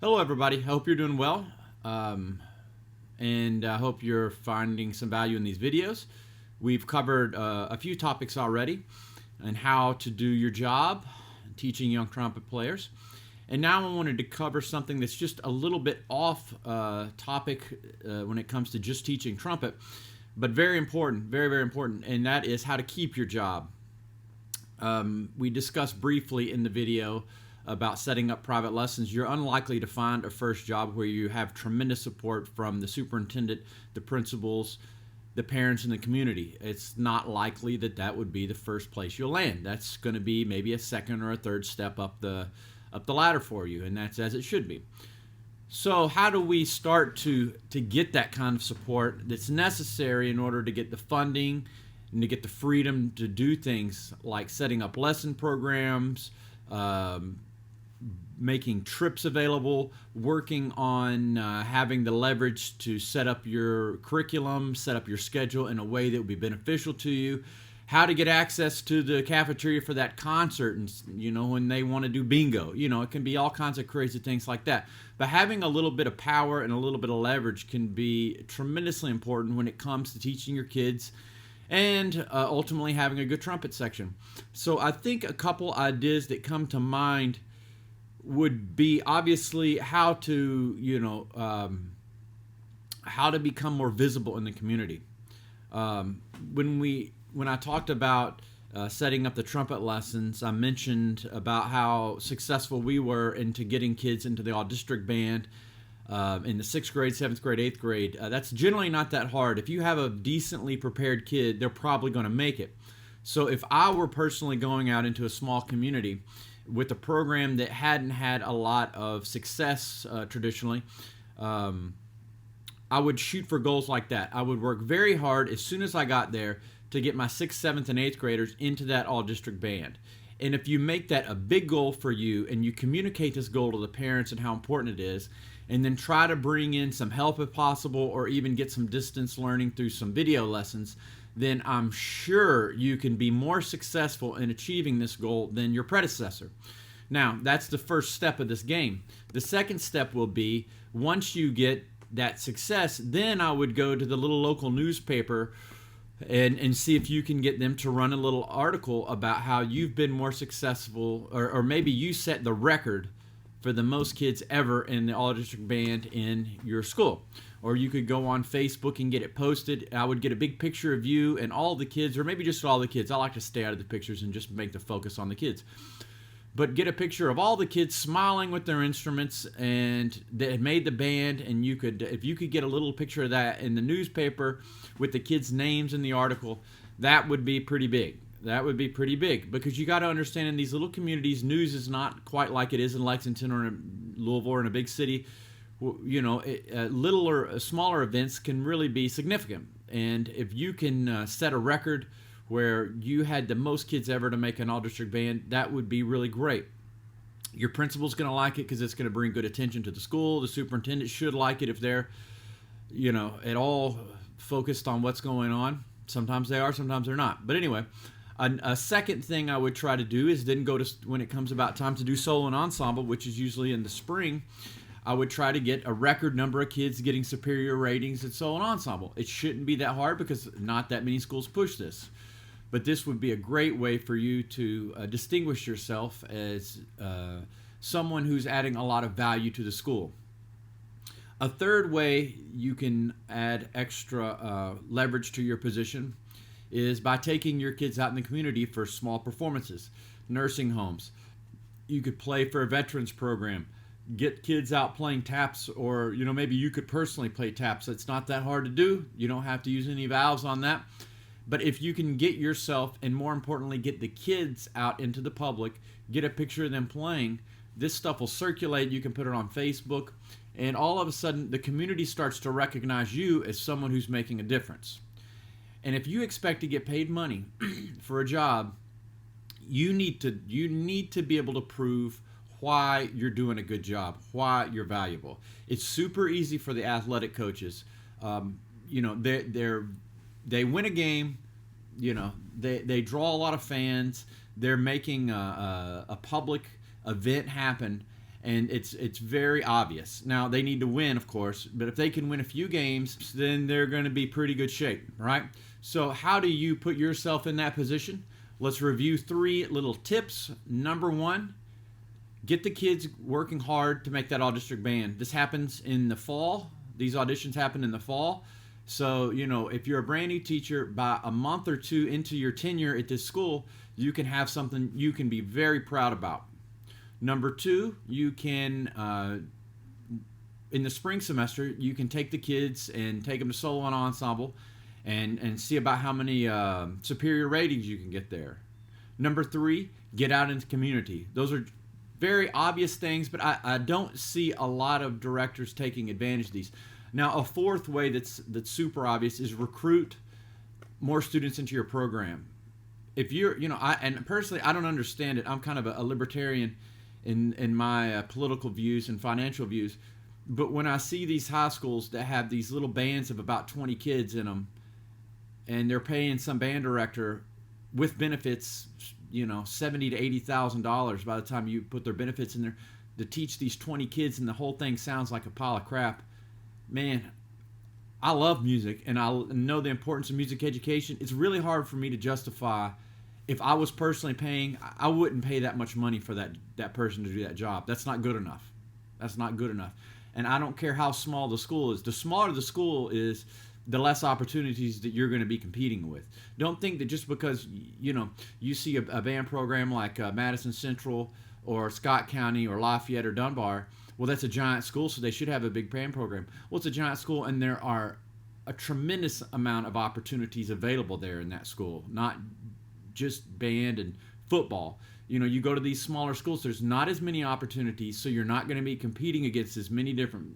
Hello, everybody. I hope you're doing well. And I hope you're finding some value in these videos. We've covered a few topics already and how to do your job teaching young trumpet players. And now I wanted to cover something that's just a little bit off topic when it comes to just teaching trumpet, but very important, very, very important, and that is how to keep your job. We discussed briefly in the video about setting up private lessons. You're unlikely to find a first job where you have tremendous support from the superintendent, the principals, the parents, and the community. It's not likely that that would be the first place you'll land. That's going to be maybe a second or a third step up the ladder for you, and that's as it should be. So how do we start to get that kind of support that's necessary in order to get the funding and to get the freedom to do things like setting up lesson programs, making trips available, working on having the leverage to set up your curriculum, set up your schedule in a way that would be beneficial to you, how to get access to the cafeteria for that concert, and when they want to do bingo. It can be all kinds of crazy things like that. But having a little bit of power and a little bit of leverage can be tremendously important when it comes to teaching your kids and ultimately having a good trumpet section. So I think a couple ideas that come to mind would be obviously how to how to become more visible in the community. When I talked about setting up the trumpet lessons, I mentioned about how successful we were into getting kids into the all-district band in the 6th grade, 7th grade, 8th grade. That's generally not that hard. If you have a decently prepared kid, they're probably going to make it. So if I were personally going out into a small community with a program that hadn't had a lot of success traditionally, I would shoot for goals like that. I would work very hard as soon as I got there to get my 6th, 7th, and 8th graders into that all-district band. And if you make that a big goal for you and you communicate this goal to the parents and how important it is, and then try to bring in some help if possible, or even get some distance learning through some video lessons, then I'm sure you can be more successful in achieving this goal than your predecessor. Now, that's the first step of this game. The second step will be, once you get that success, then I would go to the little local newspaper and see if you can get them to run a little article about how you've been more successful, or maybe you set the record for the most kids ever in the all-district band in your school. Or you could go on Facebook and get it posted. I would get a big picture of you and all the kids, or maybe just all the kids. I like to stay out of the pictures and just make the focus on the kids. But get a picture of all the kids smiling with their instruments and that had made the band, and you could, if you could get a little picture of that in the newspaper with the kids' names in the article, that would be pretty big. That would be pretty big, because you got to understand, in these little communities, news is not quite like it is in Lexington or in Louisville or in a big city. Little or smaller events can really be significant. And if you can set a record where you had the most kids ever to make an all-district band, that would be really great. Your principal's going to like it because it's going to bring good attention to the school. The superintendent should like it if they're, at all focused on what's going on. Sometimes they are, sometimes they're not. But anyway, a second thing I would try to do is then go to, when it comes about time to do solo and ensemble, which is usually in the spring, I would try to get a record number of kids getting superior ratings at solo and ensemble. It shouldn't be that hard because not that many schools push this. But this would be a great way for you to distinguish yourself as someone who's adding a lot of value to the school. A third way you can add extra leverage to your position is by taking your kids out in the community for small performances. Nursing homes. You could play for a veterans program. Get kids out playing taps, or maybe you could personally play taps. It's not that hard to do. You don't have to use any valves on that. But if you can get yourself, and more importantly, get the kids out into the public, get a picture of them playing, this stuff will circulate. You can put it on Facebook, and all of a sudden the community starts to recognize you as someone who's making a difference. And if you expect to get paid money for a job, you need to be able to prove why you're doing a good job, why you're valuable. It's super easy for the athletic coaches. They win a game, they draw a lot of fans, they're making a public event happen, and it's very obvious. Now they need to win, of course, but if they can win a few games, then they're going to be pretty good shape, right? So how do you put yourself in that position? Let's review 3 little tips. Number 1, get the kids working hard to make that all-district band. This happens in the fall. These auditions happen in the fall. So, if you're a brand new teacher, by a month or 2 into your tenure at this school, you can have something you can be very proud about. Number 2, you can, in the spring semester, you can take the kids and take them to solo and ensemble and see about how many superior ratings you can get there. Number 3, get out into community. Those are very obvious things, but I don't see a lot of directors taking advantage of these. Now, a 4th way that's super obvious is recruit more students into your program. If you're, and personally, I don't understand it. I'm kind of a libertarian in my political views and financial views. But when I see these high schools that have these little bands of about 20 kids in them, and they're paying some band director with benefits, $70,000 to $80,000 by the time you put their benefits in there to teach these 20 kids, and the whole thing sounds like a pile of crap. Man, I love music, and I know the importance of music education. It's really hard for me to justify. If I was personally paying, I wouldn't pay that much money for that person to do that job. That's not good enough. That's not good enough. And I don't care how small the school is. The smaller the school is, the less opportunities that you're going to be competing with. Don't think that just because you see a band program like Madison Central or Scott County or Lafayette or Dunbar, well, that's a giant school, so they should have a big band program. Well, it's a giant school, and there are a tremendous amount of opportunities available there in that school, not just band and football. You go to these smaller schools, there's not as many opportunities, so you're not going to be competing against as many different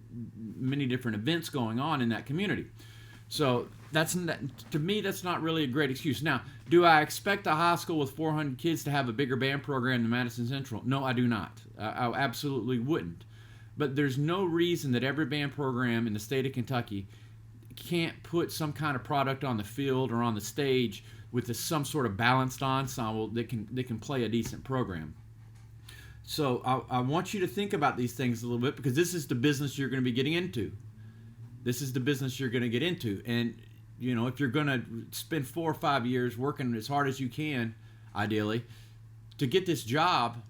events going on in that community. So to me, that's not really a great excuse. Now, do I expect a high school with 400 kids to have a bigger band program than Madison Central? No, I do not. I absolutely wouldn't. But there's no reason that every band program in the state of Kentucky can't put some kind of product on the field or on the stage with some sort of balanced ensemble that can play a decent program. So I want you to think about these things a little bit, because this is the business you're going to be getting into. This is the business you're going to get into. And, if you're going to spend 4 or 5 years working as hard as you can, ideally, to get this job,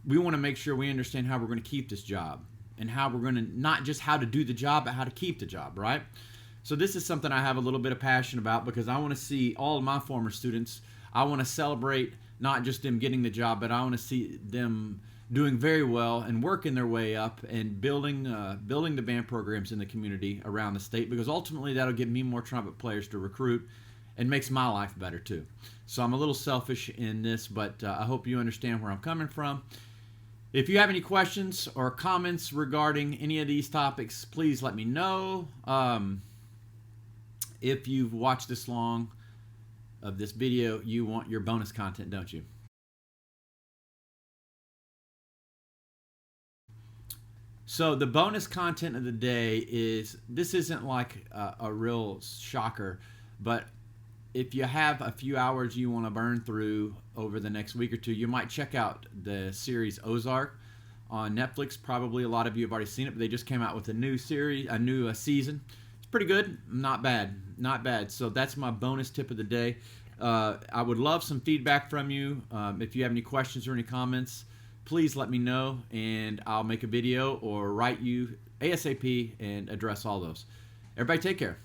we want to make sure we understand how we're going to keep this job, and how we're going to, not just how to do the job, but how to keep the job, right? So this is something I have a little bit of passion about, because I want to see all of my former students, I want to celebrate not just them getting the job, but I want to see them doing very well and working their way up and building the band programs in the community around the state, because ultimately that'll give me more trumpet players to recruit and makes my life better too. So I'm a little selfish in this, but I hope you understand where I'm coming from. If you have any questions or comments regarding any of these topics, please let me know. If you've watched this long of this video, you want your bonus content, don't you? So the bonus content of the day is, this isn't like a real shocker, but if you have a few hours you want to burn through over the next week or two, you might check out the series Ozark on Netflix. Probably a lot of you have already seen it, but they just came out with a new series, a new season. It's pretty good. Not bad. Not bad. So that's my bonus tip of the day. I would love some feedback from you. If you have any questions or any comments, please let me know, and I'll make a video or write you ASAP and address all those. Everybody take care.